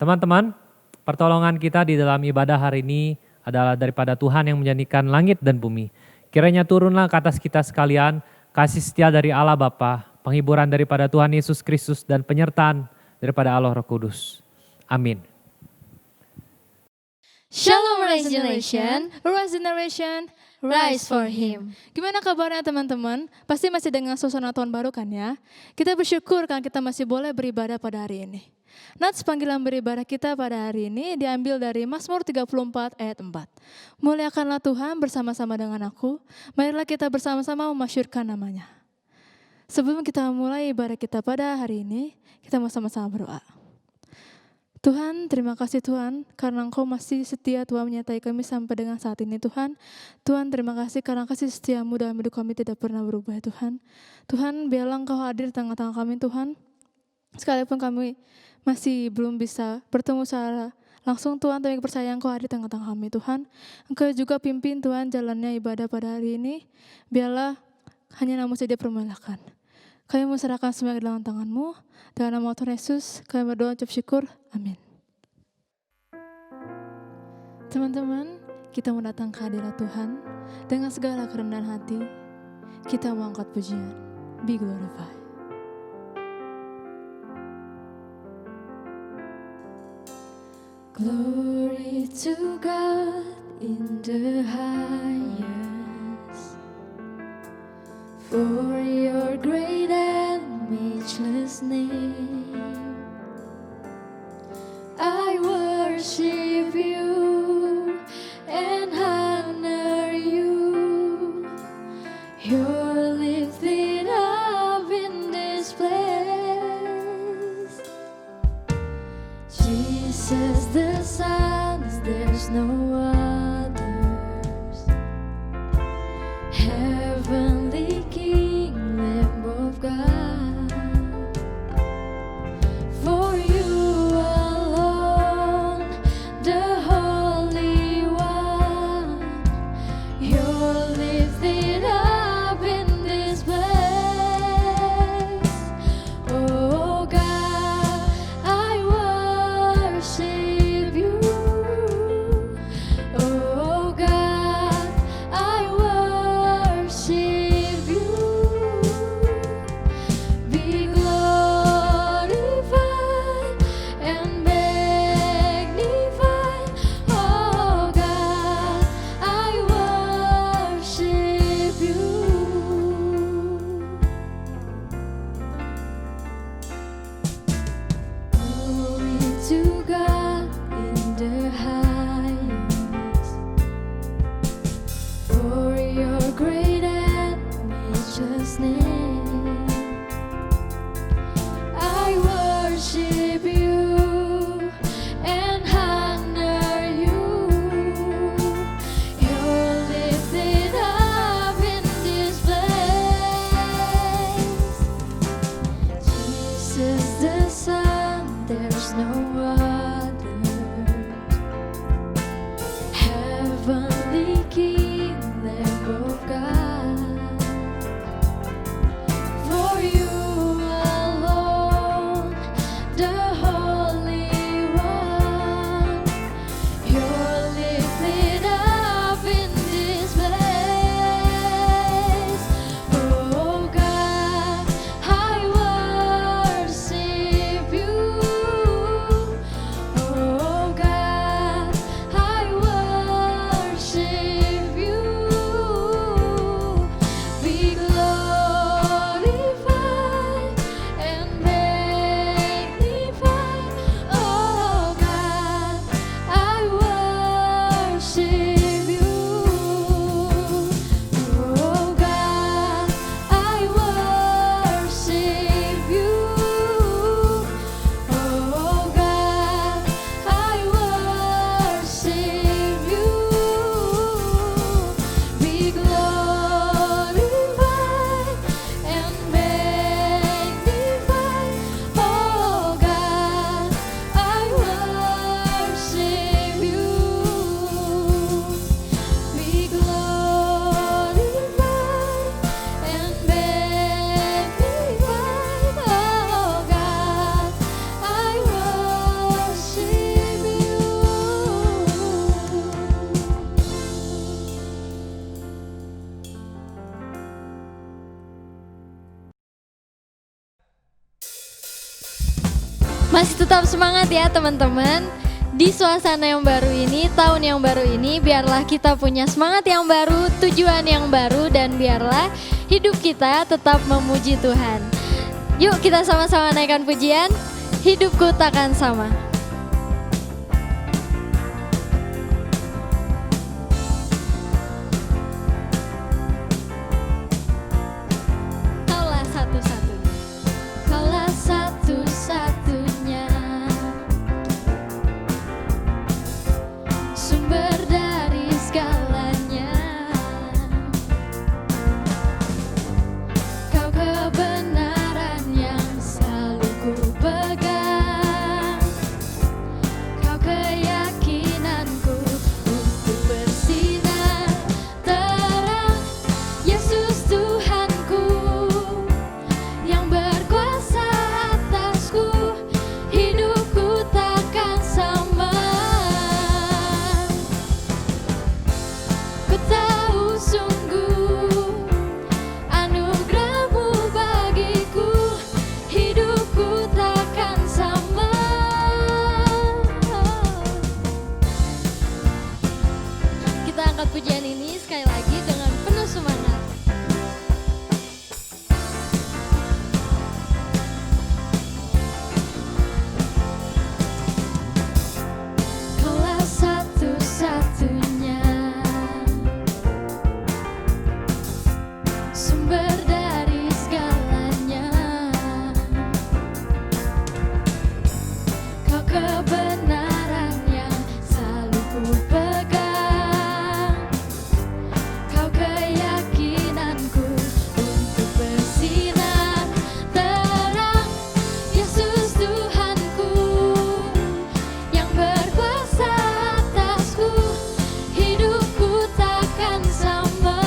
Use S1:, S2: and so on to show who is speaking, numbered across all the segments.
S1: Teman-teman, pertolongan kita di dalam ibadah hari ini adalah daripada Tuhan yang menjadikan langit dan bumi. Kiranya turunlah ke atas kita sekalian, kasih setia dari Allah Bapa, penghiburan daripada Tuhan Yesus Kristus dan penyertaan daripada Allah Roh Kudus. Amin.
S2: Shalom Rise Generation, rise for Him. Gimana kabarnya teman-teman? Pasti masih dengan suasana tahun baru kan ya? Kita bersyukur kan kita masih boleh beribadah pada hari ini. Nats panggilan beribadah kita pada hari ini diambil dari Mazmur 34 ayat 4. Muliakanlah Tuhan bersama-sama dengan aku, marilah kita bersama-sama memasyurkan namanya. Sebelum kita mulai ibadah kita pada hari ini, kita mau sama-sama berdoa. Tuhan, terima kasih Tuhan, karena Engkau masih setia Tuhan menyertai kami sampai dengan saat ini Tuhan. Tuhan, terima kasih karena kasih setiamu dalam hidup kami tidak pernah berubah Tuhan. Tuhan, biarlah Engkau hadir di tengah-tengah kami Tuhan. Sekalipun kami masih belum bisa bertemu secara langsung Tuhan, tapi percaya Engkau hadir di tengah-tengah kami Tuhan. Engkau juga pimpin Tuhan jalannya ibadah pada hari ini. Biarlah hanya Namu saja permulakan. Kami menserahkan semua ke dalam tangan-Mu. Dalam nama Tuhan Yesus, kami berdoa ucap syukur. Amin. Teman-teman, kita mendatang ke hadirat Tuhan dengan segala kerendahan hati. Kita mengangkat pujian. Be glorified. Glory to God in the highest. For your great and matchless name, I worship you and honor you. You're lifted up in this place. Jesus the Son, there's no others. Heavenly King, Lamb of God, for you alone, the Holy One, you're lifted up in this place. Oh God, I worship you. Oh God, I worship
S3: Masih tetap semangat ya teman-teman. Di suasana yang baru ini, tahun yang baru ini, biarlah kita punya semangat yang baru, tujuan yang baru, dan biarlah hidup kita tetap memuji Tuhan. Yuk kita sama-sama naikkan pujian, hidupku takkan sama. Kaulah satu-satunya, kaulah satu-satunya, sumber dari segalanya. Kau kebenaran yang selalu ku pegang, kau keyakinanku untuk bersinar terang. Yesus Tuhanku yang berkuasa atasku, hidupku takkan sama. Ku tahu sungguh anugerah-Mu bagiku, hidupku takkan sama. Kita angkat pujian ini sekali lagi dengan penuh semangat. Kaulah satu-satunya, sumber dari segalanya. Kau kebenaran yang selalu ku pegang, kau keyakinanku untuk bersinar terang. Yesus Tuhanku yang berkuasa atasku, hidupku takkan sama.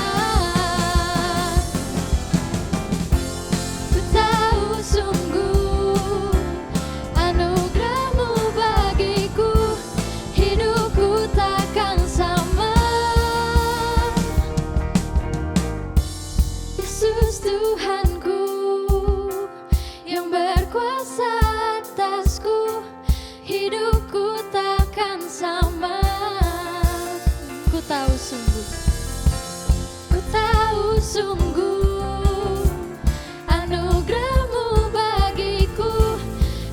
S3: Ku tahu sungguh anugerah-Mu bagiku, hidupku takkan sama. Yesus Tuhanku yang berkuasa atasku, hidupku takkan sama. Ku tahu sungguh, ku tahu sungguh anugerah-Mu bagiku,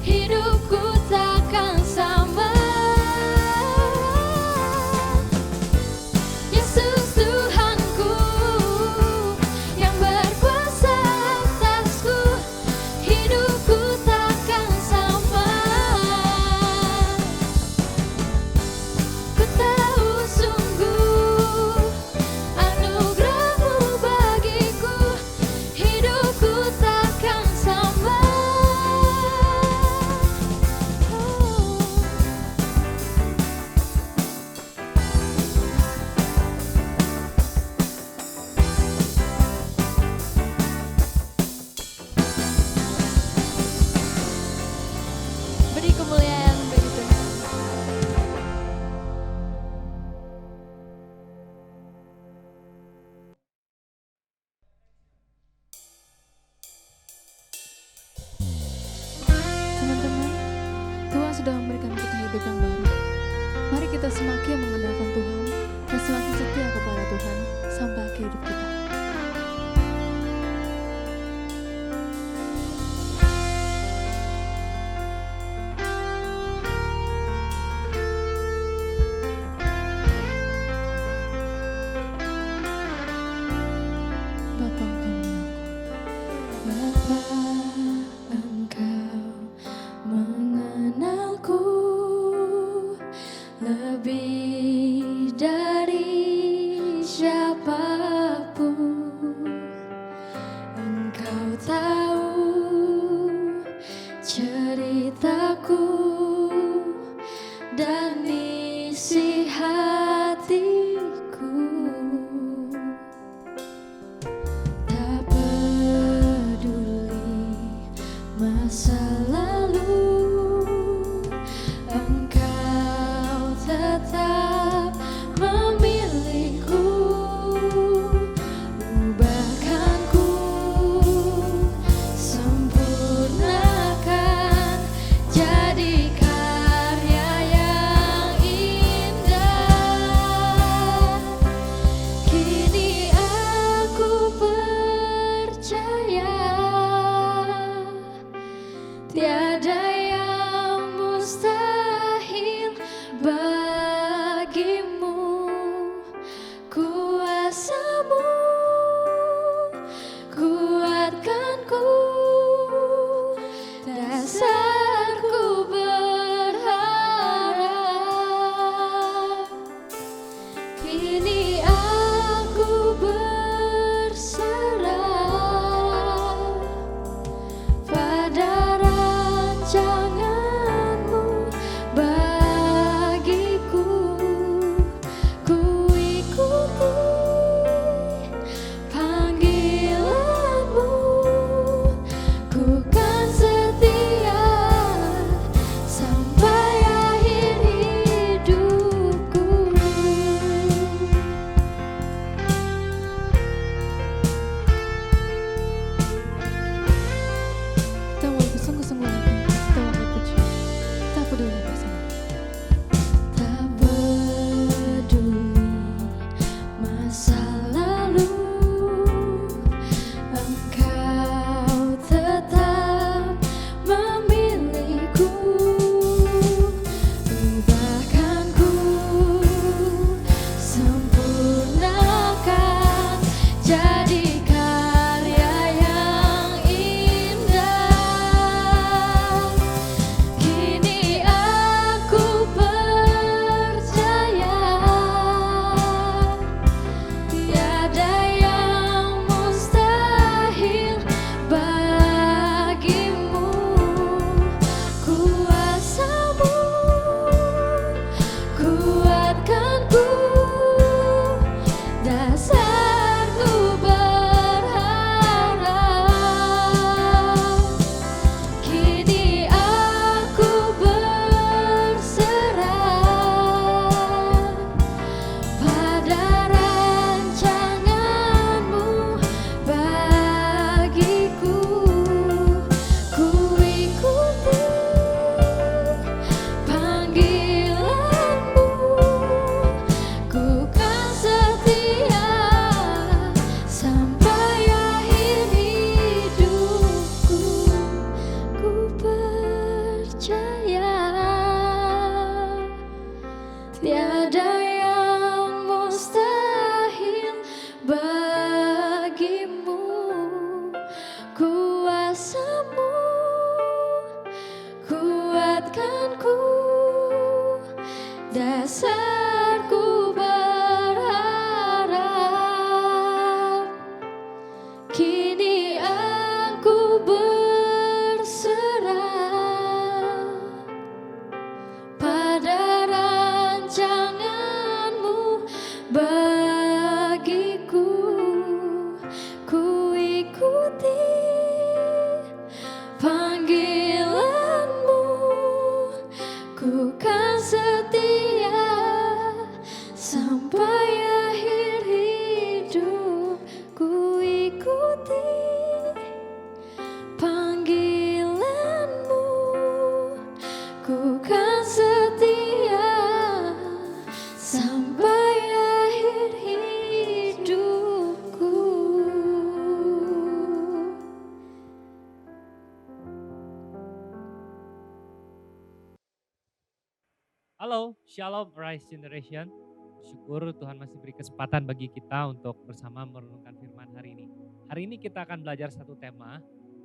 S3: hidupku takkan sama. Yesus Tuhanku yang berkuasa atasku, hidupku takkan sama. Ku tahu sungguh anugerah-Mu bagiku, hidupku takkan sama. Beri kemuliaan bagi Tuhan.
S2: Teman-teman, Tuhan sudah memberikan kita hidup yang baru. Mari kita semakin mengandalkan Tuhan dan semakin setia kepada Tuhan sampai akhir hidup kita. Bapa Engkau mengenalku lebih dari siapapun. Engkau tahu ceritaku dan isi hatiku. Tak peduli masa lalu, Engkau tetap memilihku.
S3: jadi karya yang indah. Kini aku percaya tiada yang mustahil bagimu. Kuasamu kuatkanku, dasarku berharap. Kini aku berserah pada rancanganmu bagiku. Ku ikuti panggilanmu, ku kan setia sampai akhir hidupku. Ku percaya tiada yang mustahil bagimu. Kuasamu kuatkanku, dasarku berharap. Kini aku berserah pada rancanganmu bagiku. Ku ikuti panggilanmu, ku kan setia sampai akhir hidup. Ku ikuti panggilanmu, ku kan setia sampai akhir hidupku.
S1: Halo, Shalom Rise Generation. Bersyukur Tuhan masih beri kesempatan bagi kita untuk bersama merenungkan firman hari ini. Hari ini kita akan belajar satu tema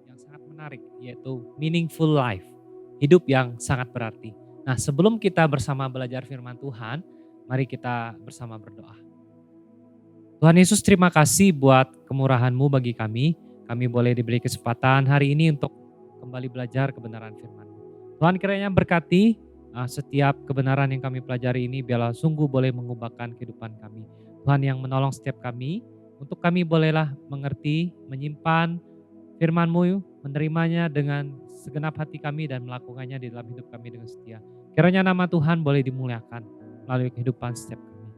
S1: yang sangat menarik, yaitu meaningful life. Hidup yang sangat berarti. Nah, sebelum kita bersama belajar firman Tuhan, mari kita bersama berdoa. Tuhan Yesus, terima kasih buat kemurahan-Mu bagi kami. Kami boleh diberi kesempatan hari ini untuk kembali belajar kebenaran firman-Mu. Tuhan kiranya berkati setiap kebenaran yang kami pelajari ini, biarlah sungguh boleh mengubahkan kehidupan kami. Tuhan yang menolong setiap kami, untuk kami bolehlah mengerti, menyimpan firman-Mu, menerimanya dengan segenap hati kami dan melakukannya di dalam hidup kami dengan setia. Kiranya nama Tuhan boleh dimuliakan melalui kehidupan setiap kami.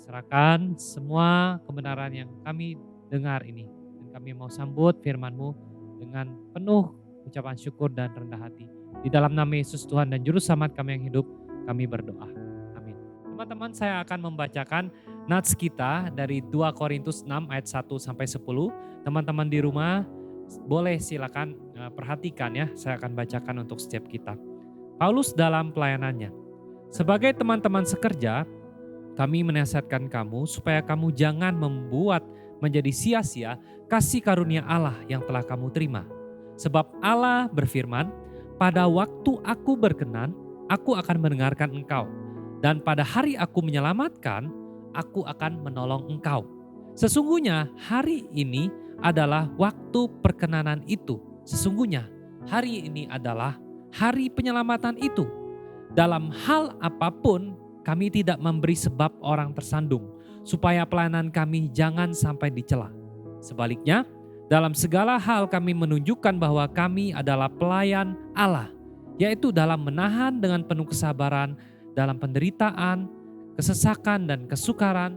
S1: Serahkan semua kebenaran yang kami dengar ini, dan kami mau sambut firman-Mu dengan penuh ucapan syukur dan rendah hati. Di dalam nama Yesus Tuhan dan Juru Selamat kami yang hidup, kami berdoa. Amin. Teman-teman, saya akan membacakan nats kita dari 2 Korintus 6 ayat 1 sampai 10. Teman-teman di rumah boleh silakan perhatikan ya, saya akan bacakan untuk setiap kita. Paulus dalam pelayanannya. Sebagai teman-teman sekerja, kami menasihatkan kamu supaya kamu jangan membuat menjadi sia-sia kasih karunia Allah yang telah kamu terima. Sebab Allah berfirman, pada waktu aku berkenan, aku akan mendengarkan engkau. Dan pada hari aku menyelamatkan, aku akan menolong engkau. Sesungguhnya hari ini adalah waktu perkenanan itu. Sesungguhnya hari ini adalah hari penyelamatan itu. Dalam hal apapun, kami tidak memberi sebab orang tersandung, supaya pelayanan kami jangan sampai dicela. Sebaliknya, dalam segala hal kami menunjukkan bahwa kami adalah pelayan Allah, yaitu dalam menahan dengan penuh kesabaran, dalam penderitaan, kesesakan dan kesukaran,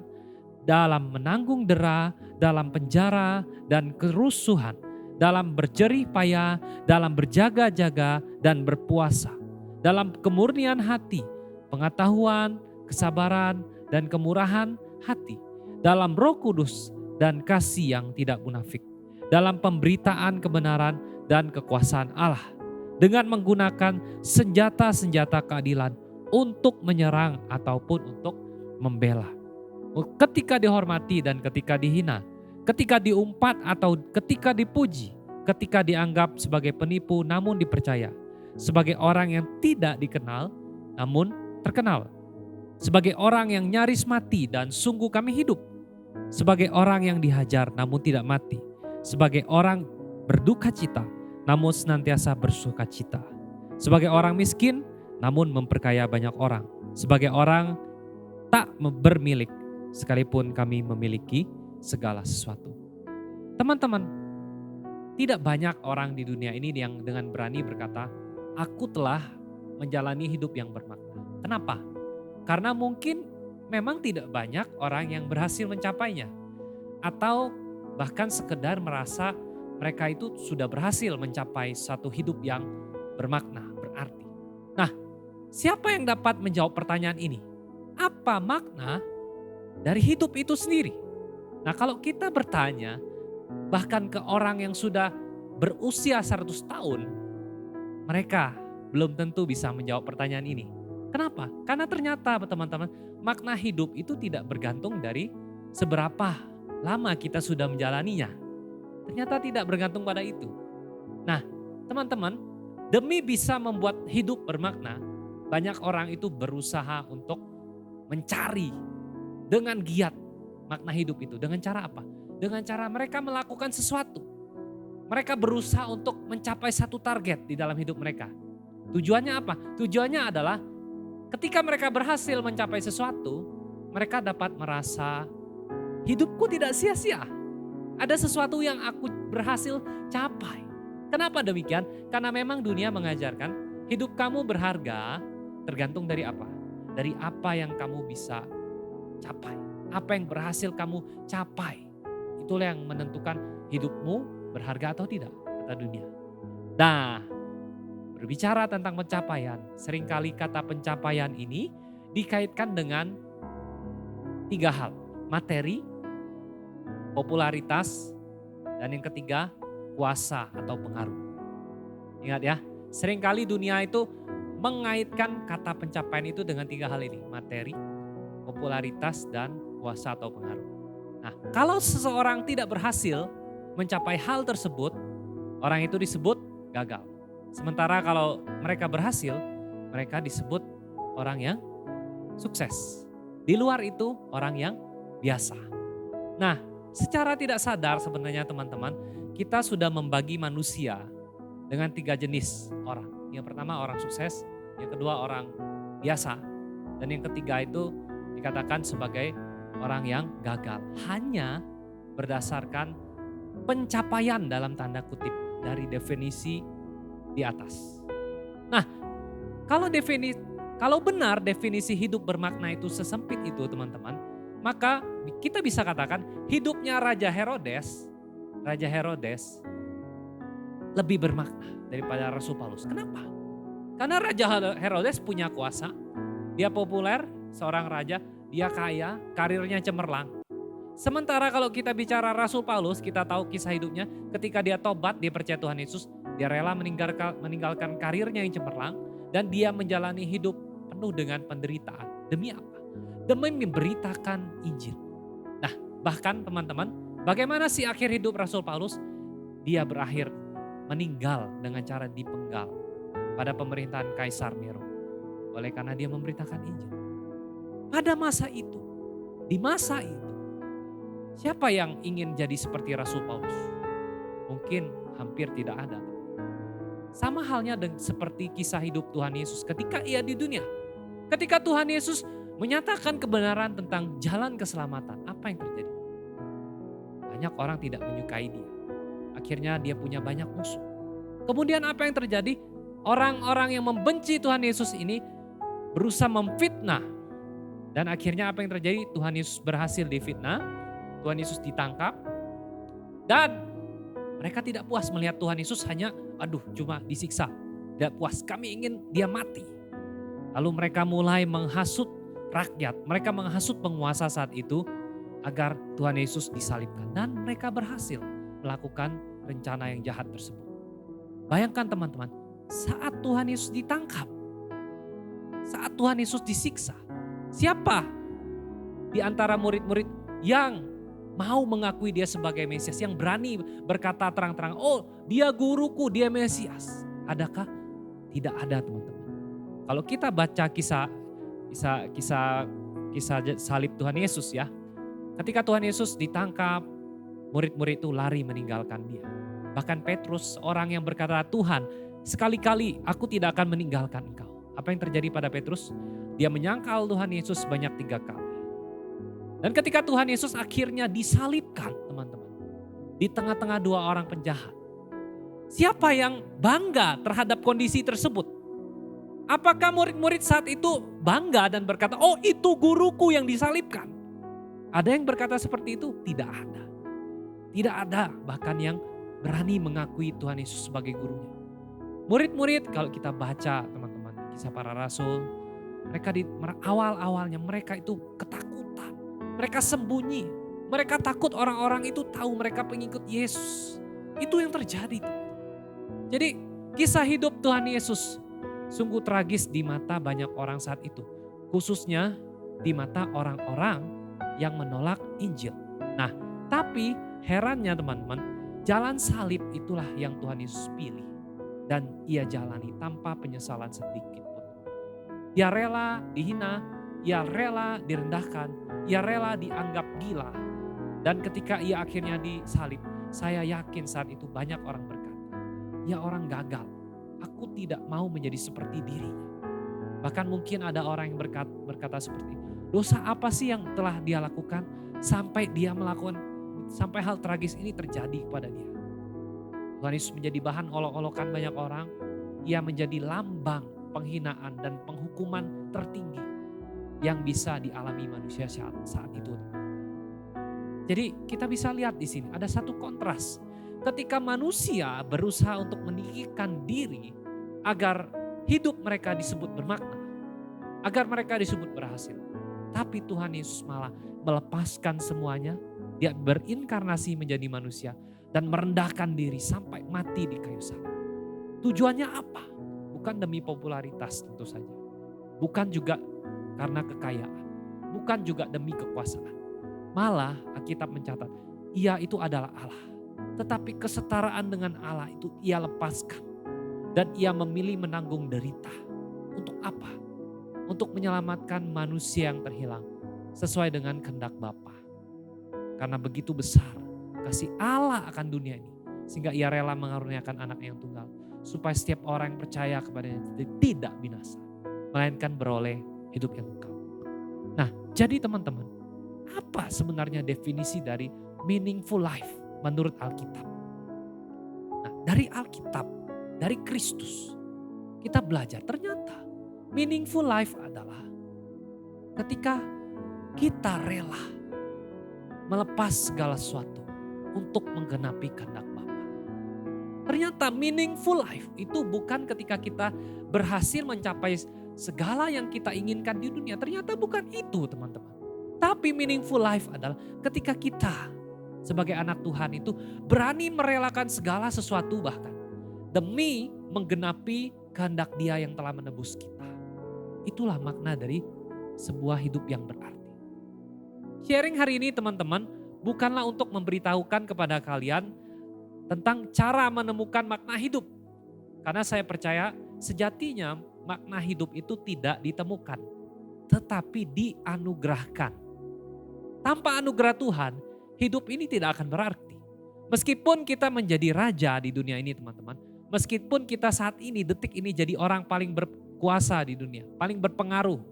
S1: dalam menanggung dera, dalam penjara dan kerusuhan, dalam berjerih payah, dalam berjaga-jaga dan berpuasa, dalam kemurnian hati, pengetahuan, kesabaran dan kemurahan hati, dalam Roh Kudus dan kasih yang tidak munafik, dalam pemberitaan kebenaran dan kekuasaan Allah, dengan menggunakan senjata-senjata keadilan untuk menyerang ataupun untuk membela. Ketika dihormati dan ketika dihina, ketika diumpat atau ketika dipuji, ketika dianggap sebagai penipu namun dipercaya, sebagai orang yang tidak dikenal namun terkenal, sebagai orang yang nyaris mati dan sungguh kami hidup, sebagai orang yang dihajar namun tidak mati, sebagai orang berduka cita namun senantiasa bersuka cita, sebagai orang miskin namun memperkaya banyak orang, sebagai orang tak bermilik sekalipun kami memiliki segala sesuatu. Teman-teman, tidak banyak orang di dunia ini yang dengan berani berkata, aku telah menjalani hidup yang bermakna. Kenapa? Karena mungkin memang tidak banyak orang yang berhasil mencapainya. Atau bahkan sekedar merasa mereka itu sudah berhasil mencapai satu hidup yang bermakna, berarti. Nah, siapa yang dapat menjawab pertanyaan ini? Apa makna dari hidup itu sendiri? Nah, kalau kita bertanya bahkan ke orang yang sudah berusia 100 tahun, mereka belum tentu bisa menjawab pertanyaan ini. Kenapa? Karena ternyata teman-teman, makna hidup itu tidak bergantung dari seberapa lama kita sudah menjalaninya. Ternyata tidak bergantung pada itu. Nah, teman-teman, demi bisa membuat hidup bermakna, banyak orang itu berusaha untuk mencari dengan giat makna hidup itu. Dengan cara apa? Dengan cara mereka melakukan sesuatu. Mereka berusaha untuk mencapai satu target di dalam hidup mereka. Tujuannya apa? Tujuannya adalah ketika mereka berhasil mencapai sesuatu, mereka dapat merasa hidupku tidak sia-sia. Ada sesuatu yang aku berhasil capai. Kenapa demikian? Karena memang dunia mengajarkan hidup kamu berharga tergantung dari apa? Dari apa yang kamu bisa capai. Apa yang berhasil kamu capai. Itulah yang menentukan hidupmu berharga atau tidak, kata dunia. Nah, berbicara tentang pencapaian, seringkali kata pencapaian ini dikaitkan dengan 3 hal. Materi, popularitas, dan yang ketiga kuasa atau pengaruh. Ingat ya, seringkali dunia itu mengaitkan kata pencapaian itu dengan 3 hal ini. Materi, popularitas, dan kuasa atau pengaruh. Nah, kalau seseorang tidak berhasil mencapai hal tersebut, orang itu disebut gagal. Sementara kalau mereka berhasil, mereka disebut orang yang sukses. Di luar itu orang yang biasa. Nah, secara tidak sadar sebenarnya teman-teman, kita sudah membagi manusia dengan 3 jenis orang. Yang pertama orang sukses, yang kedua orang biasa, dan yang ketiga itu dikatakan sebagai orang yang gagal. Hanya berdasarkan pencapaian dalam tanda kutip dari definisi di atas. Nah, kalau benar definisi hidup bermakna itu sesempit itu teman-teman, maka kita bisa katakan hidupnya Raja Herodes lebih bermakna daripada Rasul Paulus. Kenapa? Karena Raja Herodes punya kuasa, dia populer, seorang raja, dia kaya, karirnya cemerlang. Sementara kalau kita bicara Rasul Paulus, kita tahu kisah hidupnya ketika dia tobat, dia percaya Tuhan Yesus, dia rela meninggalkan karirnya yang cemerlang dan dia menjalani hidup penuh dengan penderitaan. Demi apa? Demi memberitakan Injil. Nah, bahkan teman-teman, bagaimana sih akhir hidup Rasul Paulus? Dia berakhir meninggal dengan cara dipenggal pada pemerintahan Kaisar Nero. Oleh karena dia memberitakan Injil. Pada masa itu, di masa itu, siapa yang ingin jadi seperti Rasul Paulus? Mungkin hampir tidak ada. Sama halnya seperti kisah hidup Tuhan Yesus ketika ia di dunia. Ketika Tuhan Yesus menyatakan kebenaran tentang jalan keselamatan, apa yang terjadi? Banyak orang tidak menyukai dia. Akhirnya dia punya banyak musuh. Kemudian apa yang terjadi? Orang-orang yang membenci Tuhan Yesus ini berusaha memfitnah. Dan akhirnya apa yang terjadi? Tuhan Yesus berhasil difitnah, Tuhan Yesus ditangkap, dan mereka tidak puas melihat Tuhan Yesus hanya cuma disiksa. Tidak puas, kami ingin dia mati. Lalu mereka mulai menghasut rakyat, mereka menghasut penguasa saat itu agar Tuhan Yesus disalibkan. Dan mereka berhasil melakukan rencana yang jahat tersebut. Bayangkan teman-teman, saat Tuhan Yesus ditangkap, saat Tuhan Yesus disiksa, siapa di antara murid-murid yang mau mengakui dia sebagai Mesias, yang berani berkata terang-terang, oh dia guruku, dia Mesias. Adakah? Tidak ada, teman-teman. Kalau kita baca kisah salib Tuhan Yesus ya. Ketika Tuhan Yesus ditangkap, murid-murid itu lari meninggalkan dia. Bahkan Petrus, orang yang berkata, Tuhan, sekali-kali aku tidak akan meninggalkan engkau. Apa yang terjadi pada Petrus? Dia menyangkal Tuhan Yesus sebanyak 3 kali. Dan ketika Tuhan Yesus akhirnya disalibkan, teman-teman, di tengah-tengah 2 orang penjahat, siapa yang bangga terhadap kondisi tersebut? Apakah murid-murid saat itu bangga dan berkata, oh itu guruku yang disalibkan? Ada yang berkata seperti itu? Tidak ada. Tidak ada bahkan yang berani mengakui Tuhan Yesus sebagai gurunya. Murid-murid, kalau kita baca teman-teman kisah para rasul, mereka di awal-awalnya mereka itu ketakutan. Mereka sembunyi. Mereka takut orang-orang itu tahu mereka pengikut Yesus. Itu yang terjadi. Jadi kisah hidup Tuhan Yesus sungguh tragis di mata banyak orang saat itu. Khususnya di mata orang-orang yang menolak Injil. Nah, tapi herannya teman-teman, jalan salib itulah yang Tuhan Yesus pilih. Dan ia jalani tanpa penyesalan sedikit pun. Ia rela dihina, ia rela direndahkan, ia rela dianggap gila. Dan ketika ia akhirnya disalib, saya yakin saat itu banyak orang berkata, ya orang gagal, aku tidak mau menjadi seperti dirinya. Bahkan mungkin ada orang yang berkata seperti, dosa apa sih yang telah dia lakukan sampai dia melakukan, sampai hal tragis ini terjadi kepada dia. Tuhan Yesus menjadi bahan olok-olokan banyak orang, ia menjadi lambang penghinaan dan penghukuman tertinggi yang bisa dialami manusia saat itu. Jadi kita bisa lihat di sini ada satu kontras. Ketika manusia berusaha untuk meninggikan diri agar hidup mereka disebut bermakna, agar mereka disebut berhasil. Tapi Tuhan Yesus malah melepaskan semuanya, dia berinkarnasi menjadi manusia dan merendahkan diri sampai mati di kayu salib. Tujuannya apa? Bukan demi popularitas tentu saja. Bukan juga karena kekayaan. Bukan juga demi kekuasaan. Malah Alkitab mencatat, ia itu adalah Allah. Tetapi kesetaraan dengan Allah itu ia lepaskan. Dan ia memilih menanggung derita. Untuk apa? Untuk menyelamatkan manusia yang terhilang. Sesuai dengan kehendak Bapa. Karena begitu besar kasih Allah akan dunia ini. Sehingga ia rela mengaruniakan anaknya yang tunggal. Supaya setiap orang yang percaya kepadanya tidak binasa. Melainkan beroleh hidup yang kekal. Nah, jadi teman-teman, apa sebenarnya definisi dari meaningful life menurut Alkitab? Nah, dari Alkitab, dari Kristus, kita belajar ternyata meaningful life adalah ketika kita rela melepas segala sesuatu untuk menggenapi kehendak Bapa. Ternyata meaningful life itu bukan ketika kita berhasil mencapai segala yang kita inginkan di dunia. Ternyata bukan itu, teman-teman. Tapi meaningful life adalah ketika kita sebagai anak Tuhan itu berani merelakan segala sesuatu bahkan demi menggenapi kehendak Dia yang telah menebus kita. Itulah makna dari sebuah hidup yang berarti. Sharing hari ini teman-teman bukanlah untuk memberitahukan kepada kalian tentang cara menemukan makna hidup. Karena saya percaya sejatinya makna hidup itu tidak ditemukan, tetapi dianugerahkan. Tanpa anugerah Tuhan, hidup ini tidak akan berarti. Meskipun kita menjadi raja di dunia ini teman-teman, meskipun kita saat ini, detik ini jadi orang paling berkuasa di dunia, paling berpengaruh,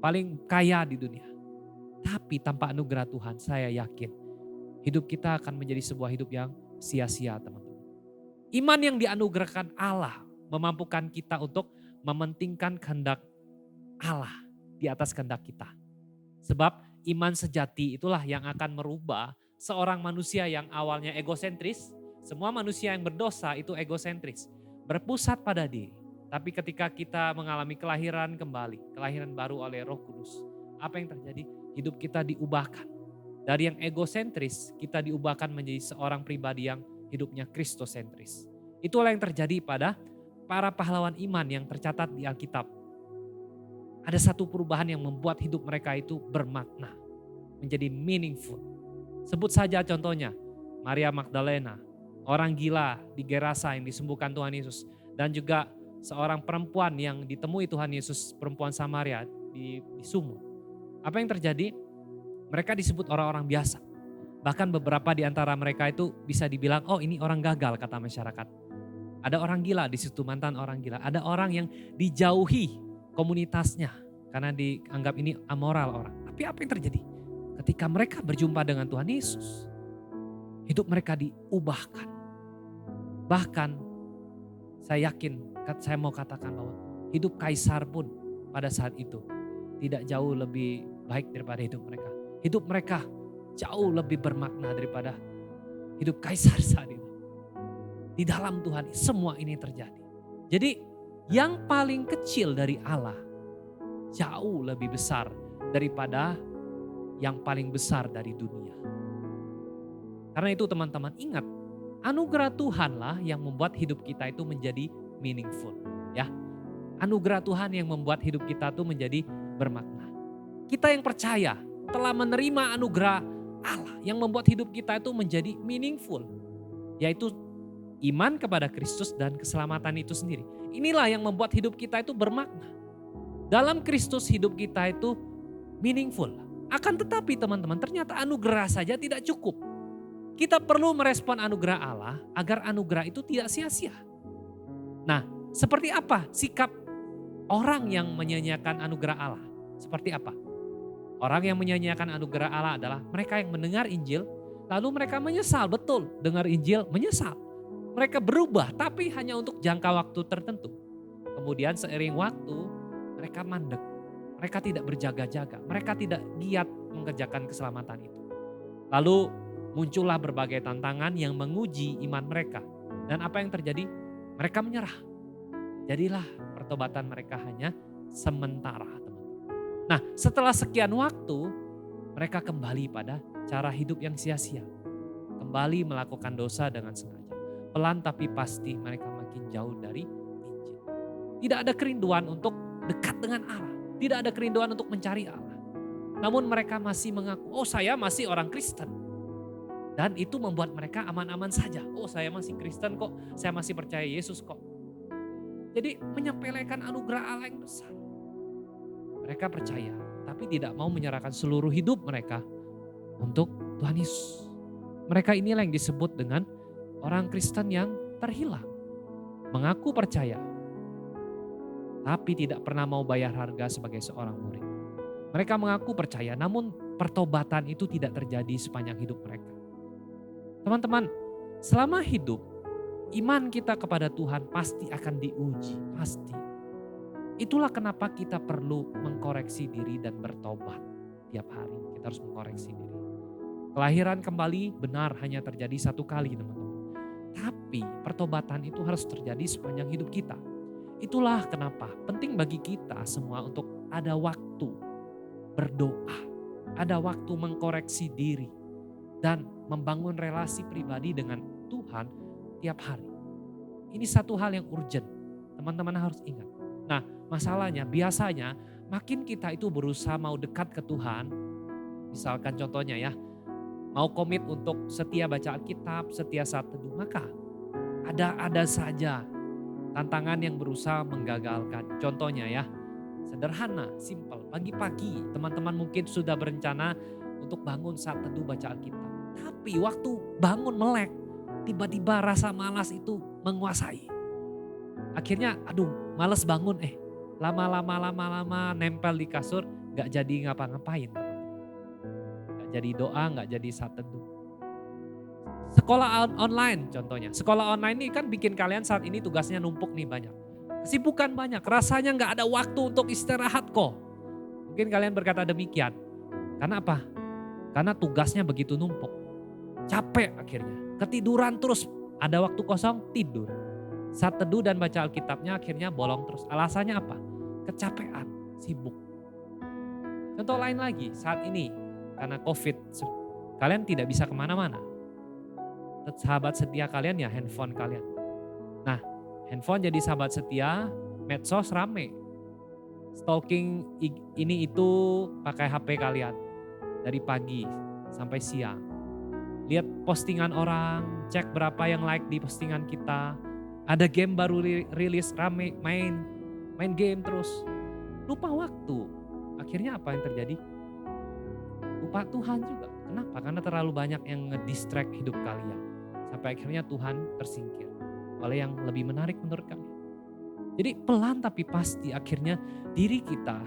S1: paling kaya di dunia. Tapi tanpa anugerah Tuhan, saya yakin hidup kita akan menjadi sebuah hidup yang sia-sia teman-teman. Iman yang dianugerahkan Allah memampukan kita untuk mementingkan kehendak Allah di atas kehendak kita. Sebab iman sejati itulah yang akan merubah seorang manusia yang awalnya egosentris. Semua manusia yang berdosa itu egosentris, berpusat pada diri. Tapi ketika kita mengalami kelahiran kembali, kelahiran baru oleh Roh Kudus, apa yang terjadi? Hidup kita diubahkan. Dari yang egosentris, kita diubahkan menjadi seorang pribadi yang hidupnya kristosentris. Itulah yang terjadi pada para pahlawan iman yang tercatat di Alkitab. Ada satu perubahan yang membuat hidup mereka itu bermakna, menjadi meaningful. Sebut saja contohnya, Maria Magdalena, orang gila di Gerasa yang disembuhkan Tuhan Yesus. Dan juga seorang perempuan yang ditemui Tuhan Yesus, perempuan Samaria di sumur. Apa yang terjadi? Mereka disebut orang-orang biasa. Bahkan beberapa di antara mereka itu bisa dibilang, oh ini orang gagal kata masyarakat. Ada orang gila di situ, mantan orang gila. Ada orang yang dijauhi komunitasnya karena dianggap ini amoral orang. Tapi apa yang terjadi? Ketika mereka berjumpa dengan Tuhan Yesus, hidup mereka diubahkan. Bahkan saya yakin, saya mau katakan bahwa hidup kaisar pun pada saat itu tidak jauh lebih baik daripada hidup mereka. Hidup mereka jauh lebih bermakna daripada hidup kaisar saat itu. Di dalam Tuhan semua ini terjadi. Jadi yang paling kecil dari Allah jauh lebih besar daripada yang paling besar dari dunia. Karena itu teman-teman ingat, anugerah Tuhanlah yang membuat hidup kita itu menjadi meaningful. Ya, anugerah Tuhan yang membuat hidup kita itu menjadi bermakna. Kita yang percaya telah menerima anugerah Allah yang membuat hidup kita itu menjadi meaningful. Yaitu iman kepada Kristus dan keselamatan itu sendiri. Inilah yang membuat hidup kita itu bermakna. Dalam Kristus hidup kita itu meaningful. Akan tetapi teman-teman, ternyata anugerah saja tidak cukup. Kita perlu merespon anugerah Allah agar anugerah itu tidak sia-sia. Nah, seperti apa sikap orang yang menyanyiakan anugerah Allah? Seperti apa? Orang yang menyanyiakan anugerah Allah adalah mereka yang mendengar Injil, lalu mereka menyesal, betul, dengar Injil, menyesal. Mereka berubah, tapi hanya untuk jangka waktu tertentu. Kemudian seiring waktu, mereka mandek. Mereka tidak berjaga-jaga, mereka tidak giat mengerjakan keselamatan itu. Lalu muncullah berbagai tantangan yang menguji iman mereka. Dan apa yang terjadi? Mereka menyerah. Jadilah pertobatan mereka hanya sementara, teman-teman. Nah, setelah sekian waktu, mereka kembali pada cara hidup yang sia-sia. Kembali melakukan dosa dengan sengaja. Pelan tapi pasti mereka makin jauh dari Injil. Tidak ada kerinduan untuk dekat dengan Allah. Tidak ada kerinduan untuk mencari Allah. Namun mereka masih mengaku, oh saya masih orang Kristen. Dan itu membuat mereka aman-aman saja. Oh saya masih Kristen kok, saya masih percaya Yesus kok. Jadi menyepelekan anugerah Allah yang besar. Mereka percaya, tapi tidak mau menyerahkan seluruh hidup mereka untuk Tuhan Yesus. Mereka inilah yang disebut dengan orang Kristen yang terhilang. Mengaku percaya, tapi tidak pernah mau bayar harga sebagai seorang murid. Mereka mengaku percaya, namun pertobatan itu tidak terjadi sepanjang hidup mereka. Teman-teman, selama hidup, iman kita kepada Tuhan pasti akan diuji, pasti. Itulah kenapa kita perlu mengkoreksi diri dan bertobat tiap hari. Kita harus mengkoreksi diri. Kelahiran kembali benar hanya terjadi satu kali, teman-teman. Tapi pertobatan itu harus terjadi sepanjang hidup kita. Itulah kenapa penting bagi kita semua untuk ada waktu berdoa, ada waktu mengkoreksi diri, dan membangun relasi pribadi dengan Tuhan tiap hari. Ini satu hal yang urgent, teman-teman harus ingat. Nah, masalahnya biasanya makin kita itu berusaha mau dekat ke Tuhan, misalkan contohnya ya, mau komit untuk setia baca Alkitab, setia saat teduh, maka ada saja tantangan yang berusaha menggagalkan. Contohnya ya, sederhana, simple. Pagi-pagi teman-teman mungkin sudah berencana untuk bangun saat teduh baca Alkitab. Tapi waktu bangun melek, tiba-tiba rasa malas itu menguasai. Akhirnya aduh malas bangun, lama-lama nempel di kasur, gak jadi ngapa-ngapain. Gak jadi doa, gak jadi saat teduh. Sekolah online contohnya. Sekolah online ini kan bikin kalian saat ini tugasnya numpuk nih banyak. Kesibukan banyak, rasanya gak ada waktu untuk istirahat kok. Mungkin kalian berkata demikian. Karena apa? Karena tugasnya begitu numpuk. Capek akhirnya, ketiduran terus. Ada waktu kosong, tidur. Saat teduh dan baca Alkitabnya akhirnya bolong terus. Alasannya apa? Kecapean, sibuk. Contoh lain lagi, saat ini karena COVID, kalian tidak bisa kemana-mana. Sahabat setia kalian ya handphone kalian. Nah, handphone jadi sahabat setia, medsos rame. Stalking ini itu pakai HP kalian dari pagi sampai siang. lihat postingan orang, cek berapa yang like di postingan kita. Ada game baru rilis, rame main game terus. Lupa waktu. Akhirnya apa yang terjadi? Lupa Tuhan juga. Kenapa? Karena terlalu banyak yang nge-distract hidup kalian. Sampai akhirnya Tuhan tersingkir oleh yang lebih menarik menurut kalian. Jadi pelan tapi pasti akhirnya diri kita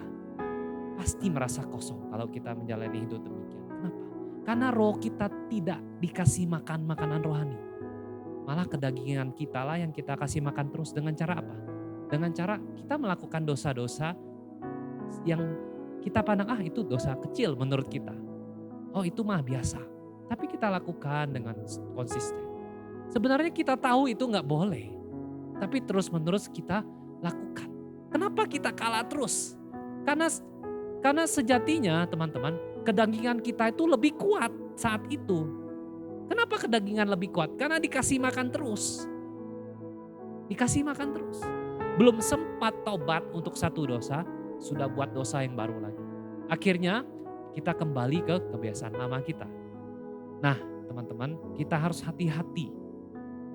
S1: pasti merasa kosong kalau kita menjalani hidup demikian. Kenapa? Karena roh kita tidak dikasih makan makanan rohani. Malah kedagingan kita lah yang kita kasih makan terus. Dengan cara apa? Dengan cara kita melakukan dosa-dosa yang kita pandang itu dosa kecil menurut kita. Oh itu mah biasa. Tapi kita lakukan dengan konsisten. Sebenarnya kita tahu itu gak boleh. Tapi terus menerus kita lakukan. Kenapa kita kalah terus? Karena sejatinya teman-teman, kedagingan kita itu lebih kuat saat itu. Kenapa kedagingan lebih kuat? Karena dikasih makan terus. Dikasih makan terus. Belum sempat tobat untuk satu dosa, sudah buat dosa yang baru lagi. Akhirnya kita kembali ke kebiasaan lama kita. Nah teman-teman, kita harus hati-hati.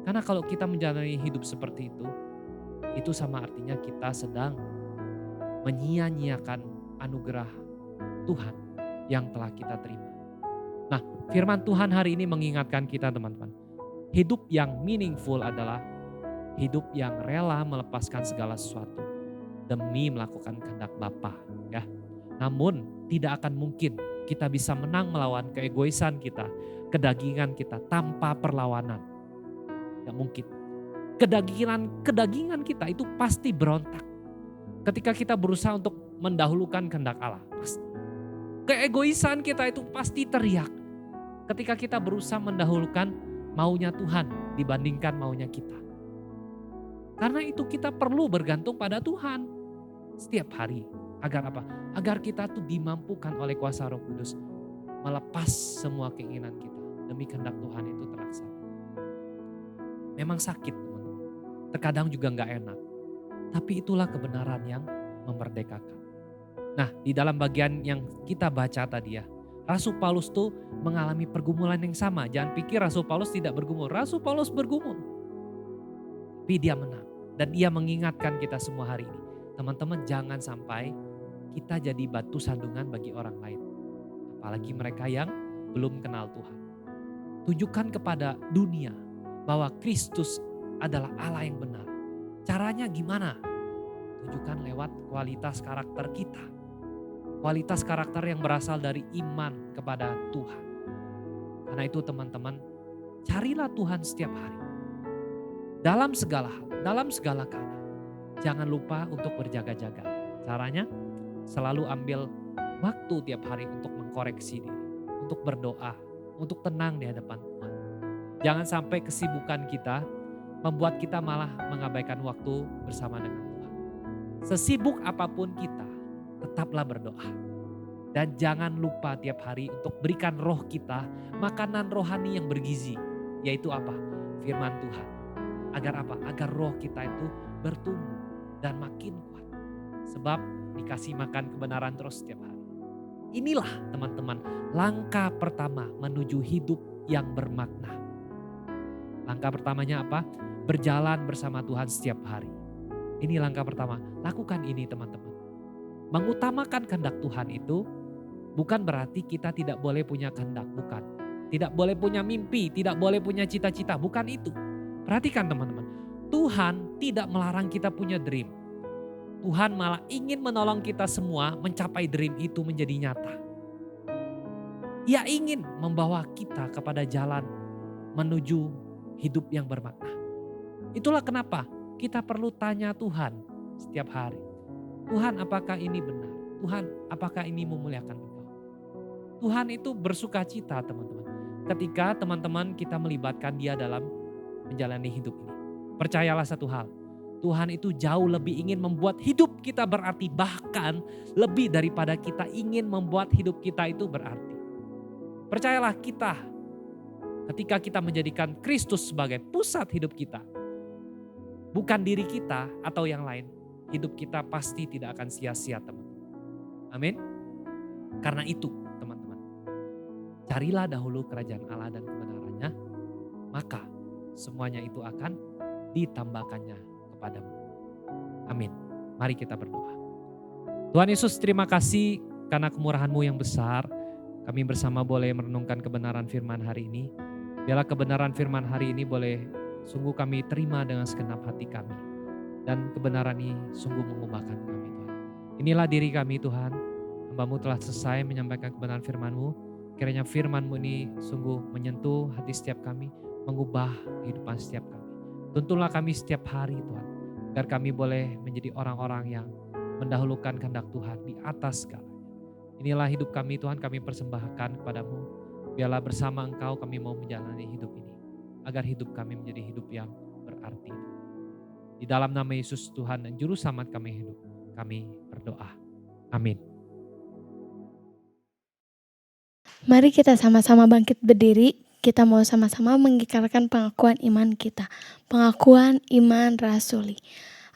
S1: Karena kalau kita menjalani hidup seperti itu sama artinya kita sedang menyia-nyiakan anugerah Tuhan yang telah kita terima. Nah, firman Tuhan hari ini mengingatkan kita teman-teman. Hidup yang meaningful adalah hidup yang rela melepaskan segala sesuatu demi melakukan kehendak Bapa, ya. Namun tidak akan mungkin kita bisa menang melawan keegoisan kita, kedagingan kita tanpa perlawanan. Gak mungkin. Kedagingan kita itu pasti berontak. Ketika kita berusaha untuk mendahulukan kehendak Allah. Pasti. Keegoisan kita itu pasti teriak. Ketika kita berusaha mendahulukan maunya Tuhan dibandingkan maunya kita. Karena itu kita perlu bergantung pada Tuhan. Setiap hari. Agar apa? Agar kita tuh dimampukan oleh kuasa Roh Kudus. Melepas semua keinginan kita. Demi kehendak Tuhan itu terlaksana. Memang sakit teman-teman. Terkadang juga gak enak. Tapi itulah kebenaran yang memerdekakan. Nah di dalam bagian yang kita baca tadi ya. Rasul Paulus tuh mengalami pergumulan yang sama. Jangan pikir Rasul Paulus tidak bergumul. Rasul Paulus bergumul. Tapi dia menang. Dan dia mengingatkan kita semua hari ini. Teman-teman jangan sampai kita jadi batu sandungan bagi orang lain. Apalagi mereka yang belum kenal Tuhan. Tunjukkan kepada dunia bahwa Kristus adalah Allah yang benar. Caranya gimana? Tunjukkan lewat kualitas karakter kita. Kualitas karakter yang berasal dari iman kepada Tuhan. Karena itu teman-teman, carilah Tuhan setiap hari. Dalam segala hal, dalam segala keadaan. Jangan lupa untuk berjaga-jaga. Caranya selalu ambil waktu tiap hari untuk mengkoreksi diri. Untuk berdoa, untuk tenang di hadapan Tuhan. Jangan sampai kesibukan kita membuat kita malah mengabaikan waktu bersama dengan Tuhan. Sesibuk apapun kita, tetaplah berdoa. Dan jangan lupa tiap hari untuk berikan roh kita makanan rohani yang bergizi. Yaitu apa? Firman Tuhan. Agar apa? Agar roh kita itu bertumbuh dan makin kuat. Sebab dikasih makan kebenaran terus setiap hari. Inilah teman-teman langkah pertama menuju hidup yang bermakna. Langkah pertamanya apa? Berjalan bersama Tuhan setiap hari. Ini langkah pertama. Lakukan ini teman-teman. Mengutamakan kehendak Tuhan itu bukan berarti kita tidak boleh punya kehendak. Bukan. Tidak boleh punya mimpi. Tidak boleh punya cita-cita. Bukan itu. Perhatikan teman-teman. Tuhan tidak melarang kita punya dream. Tuhan malah ingin menolong kita semua mencapai dream itu menjadi nyata. Ia ingin membawa kita kepada jalan menuju hidup yang bermakna. Itulah kenapa kita perlu tanya Tuhan setiap hari. Tuhan apakah ini benar? Tuhan apakah ini memuliakan Engkau? Tuhan itu bersuka cita teman-teman. Ketika teman-teman kita melibatkan dia dalam menjalani hidup ini. Percayalah satu hal. Tuhan itu jauh lebih ingin membuat hidup kita berarti. Bahkan lebih daripada kita ingin membuat hidup kita itu berarti. Percayalah kita. Ketika kita menjadikan Kristus sebagai pusat hidup kita. Bukan diri kita atau yang lain. Hidup kita pasti tidak akan sia-sia teman-teman. Amin. Karena itu teman-teman. Carilah dahulu kerajaan Allah dan kebenaran. semuanya itu akan ditambahkannya kepadamu. Amin. Mari kita berdoa. Tuhan Yesus, terima kasih karena kemurahan-Mu yang besar. Kami bersama boleh merenungkan kebenaran firman hari ini. Biarlah kebenaran firman hari ini boleh sungguh kami terima dengan segenap hati kami. Dan kebenaran ini sungguh mengubahkan kami, Tuhan. Inilah diri kami, Tuhan. Hamba-Mu telah selesai menyampaikan kebenaran firman-Mu. Kiranya firman-Mu ini sungguh menyentuh hati setiap kami, mengubah kehidupan setiap kami. Tuntunlah kami setiap hari, Tuhan. Agar kami boleh menjadi orang-orang yang mendahulukan kehendak Tuhan di atas segalanya. Inilah hidup kami, Tuhan, kami persembahkan kepadamu. Biarlah bersama Engkau kami mau menjalani hidup ini. Agar hidup kami menjadi hidup yang berarti. Di dalam nama Yesus Tuhan dan Juru Selamat kami hidup, kami berdoa. Amin.
S4: Mari kita sama-sama bangkit berdiri. Kita mau sama-sama mengikrarkan pengakuan iman kita. Pengakuan iman rasuli.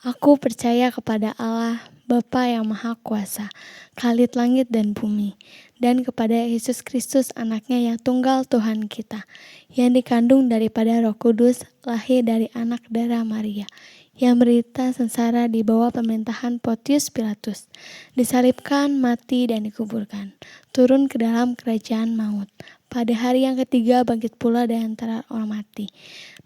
S4: Aku percaya kepada Allah, Bapa yang Maha Kuasa, Khalid langit dan bumi, dan kepada Yesus Kristus anaknya yang tunggal Tuhan kita, yang dikandung daripada Roh Kudus, lahir dari anak darah Maria, yang berita sengsara di bawah pemerintahan Pontius Pilatus, disalibkan, mati dan dikuburkan, turun ke dalam kerajaan maut. Pada hari yang ketiga bangkit pula dari antara orang mati,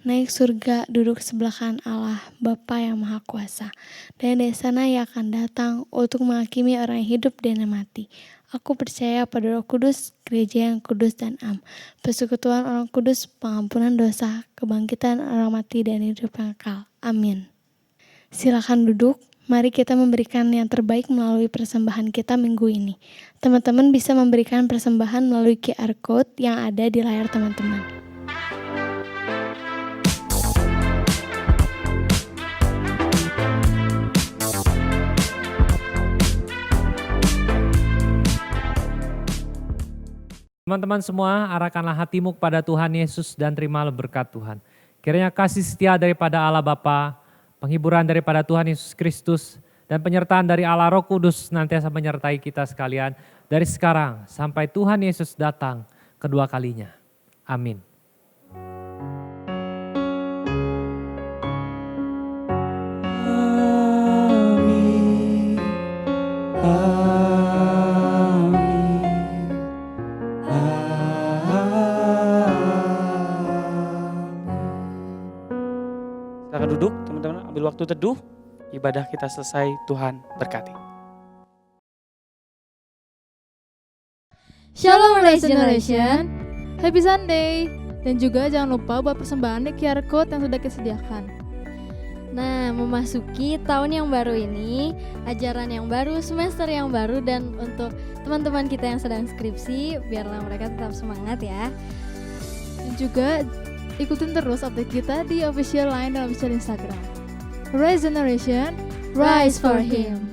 S4: naik surga, duduk sebelah kanan Allah, Bapa yang Maha Kuasa, dan dari sana Ia akan datang untuk menghakimi orang yang hidup dan yang mati. Aku percaya pada Roh Kudus, gereja yang kudus dan am, persekutuan orang kudus, pengampunan dosa, kebangkitan orang mati dan hidup yang kekal. Amin. Silakan duduk. Mari kita memberikan yang terbaik melalui persembahan kita minggu ini. Teman-teman bisa memberikan persembahan melalui QR Code yang ada di layar teman-teman.
S1: Teman-teman semua, arahkanlah hatimu kepada Tuhan Yesus dan terimalah berkat Tuhan. Kiranya kasih setia daripada Allah Bapa, penghiburan daripada Tuhan Yesus Kristus, dan penyertaan dari Allah Roh Kudus senantiasa menyertai kita sekalian dari sekarang sampai Tuhan Yesus datang kedua kalinya. Amin.
S5: Amin. Silakan duduk, teman-teman, ambil waktu teduh. Ibadah kita selesai, Tuhan berkati.
S2: Shalom Rise Generation, Happy Sunday. Dan juga jangan lupa buat persembahan di QR Code yang sudah kita sediakan.
S3: Nah, memasuki tahun yang baru ini, ajaran yang baru, semester yang baru, dan untuk teman-teman kita yang sedang skripsi, biarlah mereka tetap semangat ya.
S2: Dan juga ikutin terus update kita di official line dan official Instagram. Rise Generation, Rise for Him.